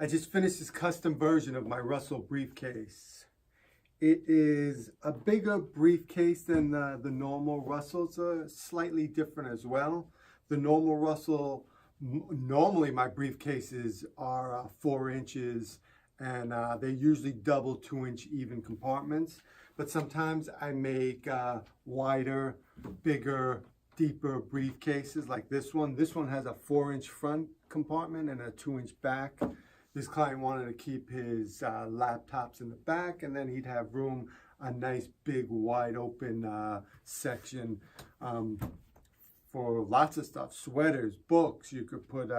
I just finished this custom version of my Russel Briefcase. It is a bigger briefcase than the normal Russell. It's slightly different as well. The normal Russell, normally my briefcases are 4 inches and they're usually double 2-inch even compartments. But sometimes I make wider, bigger, deeper briefcases like this one. This one has a 4-inch front compartment and a 2-inch back. This client wanted to keep his laptops in the back, and then he'd have room, a nice big wide open section for lots of stuff, sweaters, books. You could put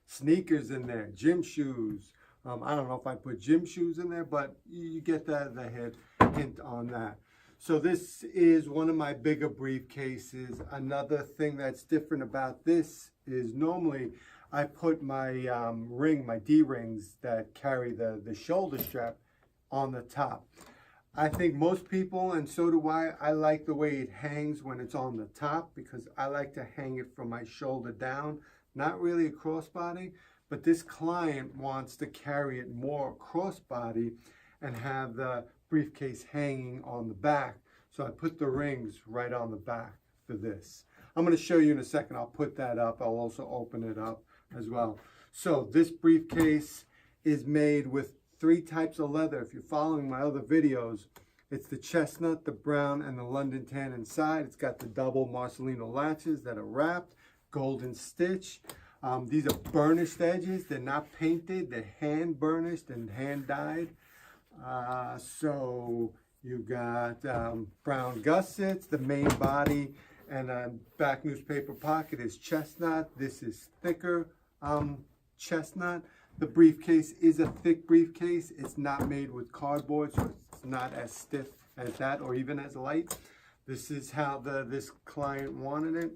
sneakers in there, gym shoes. I don't know if I put gym shoes in there, but you get the hint on that. So this is one of my bigger briefcases. Another thing that's different about this is normally I put my my D-rings that carry the shoulder strap on the top. I think most people, and so do I like the way it hangs when it's on the top because I like to hang it from my shoulder down, not really a crossbody, but this client wants to carry it more crossbody and have the briefcase hanging on the back. So I put the rings right on the back for this. I'm going to show you in a second. I'll put that up. I'll also open it up as well. So this briefcase is made with 3 types of leather. If you're following my other videos, it's the chestnut, the brown, and the London tan inside. It's got the double Marcellino latches that are wrapped, golden stitch. These are burnished edges. They're not painted. They're hand burnished and hand dyed. So you got brown gussets, the main body, and back newspaper pocket is chestnut. This is thicker chestnut. The briefcase is a thick briefcase. It's not made with cardboard, so it's not as stiff as that or even as light. This is how this client wanted it.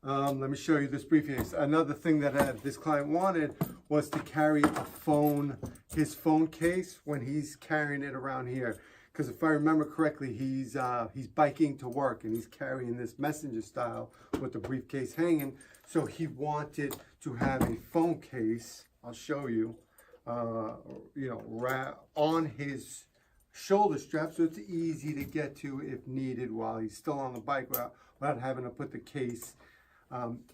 Let me show you this briefcase. Another thing that this client wanted was to carry a phone, his phone case, when he's carrying it around here. Because if I remember correctly, he's biking to work and he's carrying this messenger style with the briefcase hanging. So he wanted to have a phone case. I'll show you, on his shoulder strap, so it's easy to get to if needed while he's still on the bike without having to put the case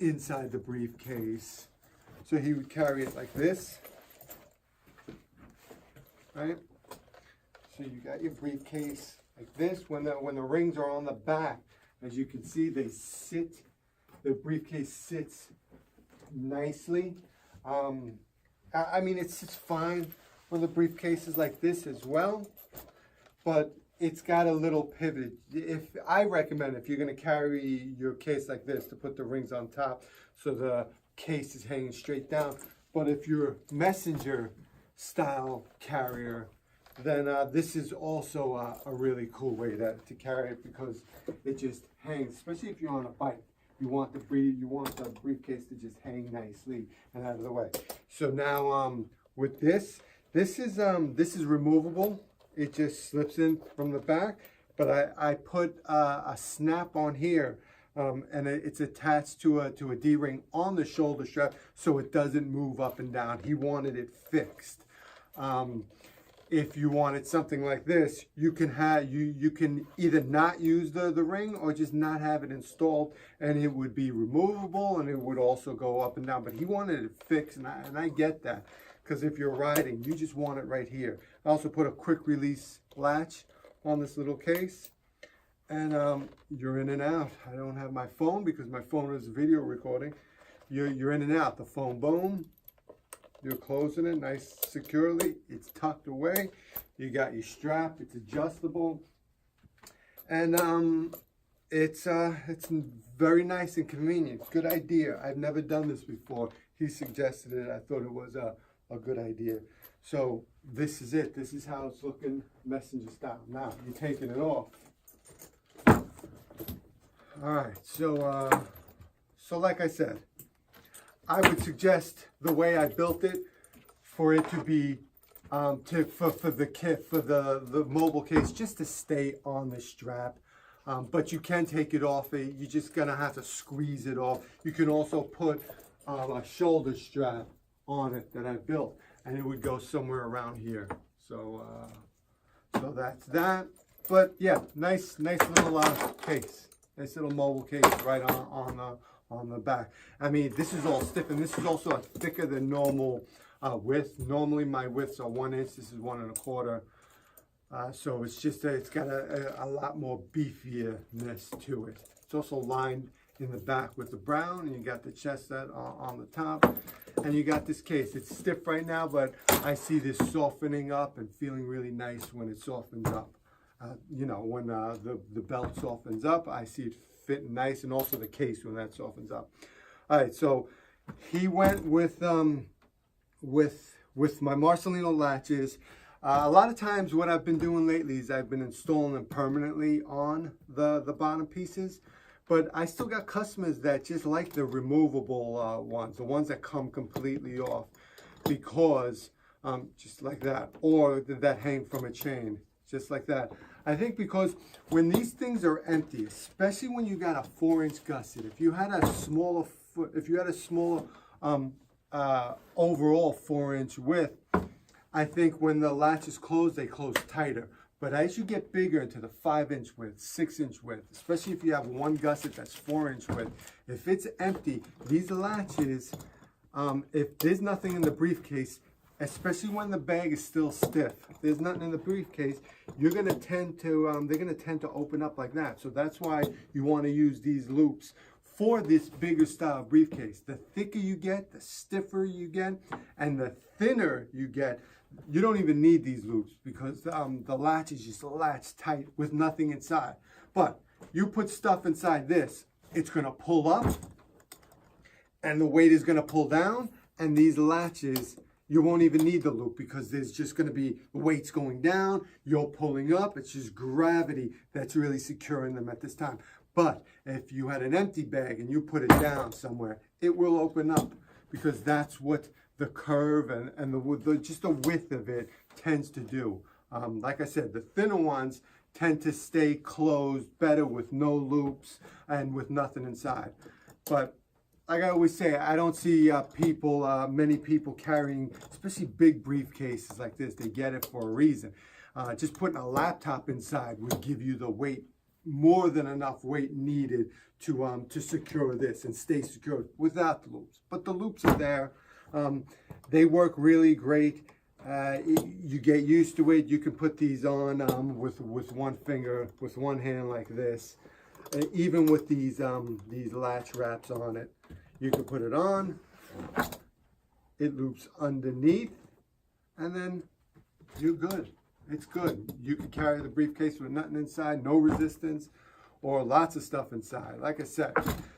inside the briefcase. So he would carry it like this, right? So you got your briefcase like this. When the rings are on the back, as you can see, they sit. The briefcase sits nicely. I mean, it's fine when the briefcase is like this as well, but it's got a little pivot. I recommend if you're going to carry your case like this to put the rings on top so the case is hanging straight down. But if you're a messenger style carrier, then this is also a really cool way to carry it because it just hangs, especially if you're on a bike. You want the briefcase to just hang nicely and out of the way. So now with this is removable. It just slips in from the back, but I put a snap on here, and it's attached to a D-ring on the shoulder strap, so it doesn't move up and down. He wanted it fixed. If you wanted something like this, you can either not use the ring or just not have it installed, and it would be removable and it would also go up and down. But he wanted it fixed, and I get that. Because if you're riding, you just want it right here. I also put a quick release latch on this little case. And you're in and out. I don't have my phone because my phone is video recording. You're in and out. The phone, boom. You're closing it nice securely. It's tucked away. You got your strap. It's adjustable. And it's very nice and convenient. Good idea. I've never done this before. He suggested it. I thought it was a good idea. So this is it. This is how it's looking messenger style. Now you're taking it off. All right. So like I said, I would suggest the way I built it for it to be for the mobile case just to stay on the strap. But you can take it off. You're just gonna have to squeeze it off. You can also put a shoulder strap on it that I built. and it would go somewhere around here. So so that's that. But yeah, nice little case, nice little mobile case right on the back. I mean, this is all stiff, and this is also a thicker than normal width. Normally my widths are 1 inch. This is 1 1/4. So it's just it's got a lot more beefiness to it. It's also lined in the back with the brown, and you got the chestnut on the top, and you got this case. It's stiff right now, but I see this softening up and feeling really nice when it softens up. You know, when the belt softens up, I see it fitting nice, and also the case when that softens up. All right, so he went with my Marcellino latches. A lot of times what I've been doing lately is I've been installing them permanently on the bottom pieces, but I still got customers that just like the removable ones, the ones that come completely off, because just like that, or that hang from a chain, just like that. I think because when these things are empty, especially when you got a 4-inch gusset, if you had a smaller overall 4-inch width, I think when the latches close, they close tighter. But as you get bigger into the 5-inch width, 6-inch width, especially if you have one gusset that's 4-inch width, if it's empty, these latches, if there's nothing in the briefcase, especially when the bag is still stiff, if there's nothing in the briefcase, you're going to tend to, they're going to tend to open up like that. So that's why you want to use these loops for this bigger style briefcase. The thicker you get, the stiffer you get, and the thinner you get, you don't even need these loops, because the latches just latch tight with nothing inside. But you put stuff inside this, it's going to pull up, and the weight is going to pull down, and these latches, you won't even need the loop, because there's just going to be the weights going down, you're pulling up. It's just gravity that's really securing them at this time. But if you had an empty bag and you put it down somewhere, it will open up, because that's what the curve and just the width of it tends to do. Like I said, the thinner ones tend to stay closed better with no loops and with nothing inside. But like I always say, I don't see many people carrying, especially big briefcases like this. They get it for a reason. Just putting a laptop inside would give you the weight, more than enough weight needed to secure this and stay secure without the loops. But the loops are there. They work really great. You get used to it. You can put these on with one finger, with one hand like this. Even with these latch wraps on it, you can put it on. It loops underneath, and then you're good. It's good. You can carry the briefcase with nothing inside, no resistance, or lots of stuff inside. Like I said,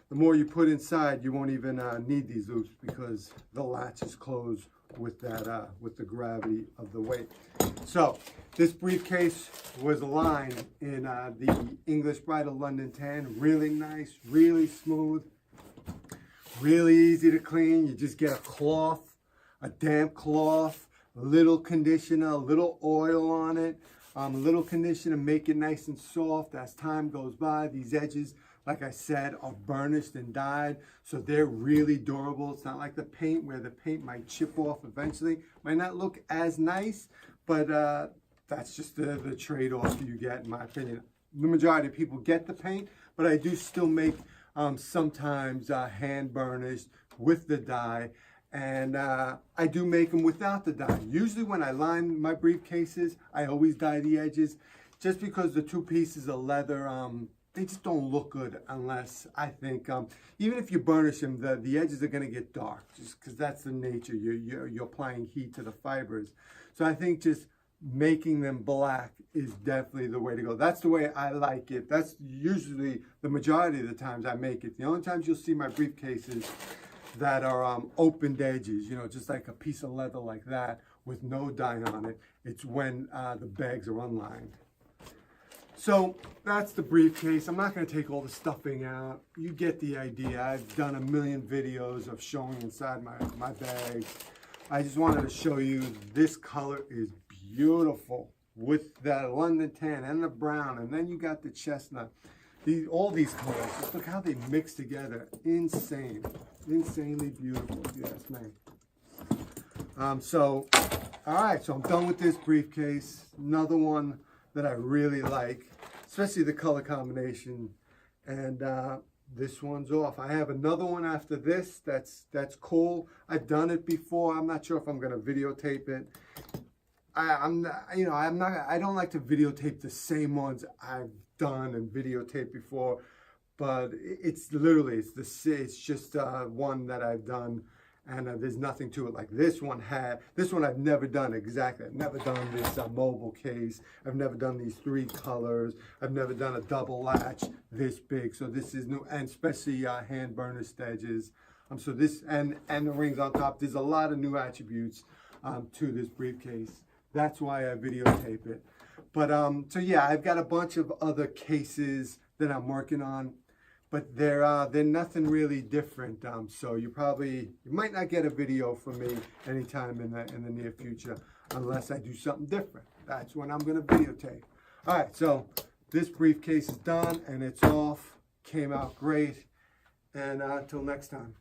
the more you put inside, you won't even need these loops, because the latches close with that with the gravity of the weight. So this briefcase was lined in the English Bridle London tan. Really nice, really smooth, really easy to clean. You just get a cloth, a damp cloth, a little conditioner, a little oil on it, a little conditioner, make it nice and soft. As time goes by, these edges, like I said, are burnished and dyed, so they're really durable. It's not like the paint, where the paint might chip off eventually. Might not look as nice, but that's just the trade-off you get, in my opinion. The majority of people get the paint, but I do still make sometimes hand burnished with the dye. And I do make them without the dye. Usually when I line my briefcases, I always dye the edges, just because the two pieces of leather, they just don't look good unless, I think, even if you burnish them, the edges are going to get dark, just because that's the nature. You're applying heat to the fibers. So I think just making them black is definitely the way to go. That's the way I like it. That's usually the majority of the times I make it. The only times you'll see my briefcases that are opened edges, you know, just like a piece of leather like that with no dye on it, it's when the bags are unlined. So that's the briefcase. I'm not going to take all the stuffing out. You get the idea. I've done a million videos of showing inside my bags. I just wanted to show you this color is beautiful with that London tan and the brown, and then you got the chestnut. All these colors, just look how they mix together. Insane. Insanely beautiful, if you ask me. All right, so I'm done with this briefcase. Another one that I really like, especially the color combination. And this one's off. I have another one after this that's cool. I've done it before. I'm not sure if I'm gonna videotape it. I don't like to videotape the same ones I've done and videotaped before, but it's just one that I've done, and there's nothing to it like this one I've never done exactly. I've never done this mobile case. I've never done these 3 colors. I've never done a double latch this big. So this is new, and especially hand burner edges. So this and the rings on top. There's a lot of new attributes to this briefcase. That's why I videotape it. But so yeah, I've got a bunch of other cases that I'm working on, but they're nothing really different. So you might not get a video from me anytime in the near future unless I do something different. That's when I'm gonna videotape. All right, so this briefcase is done and it's off. Came out great. And until next time.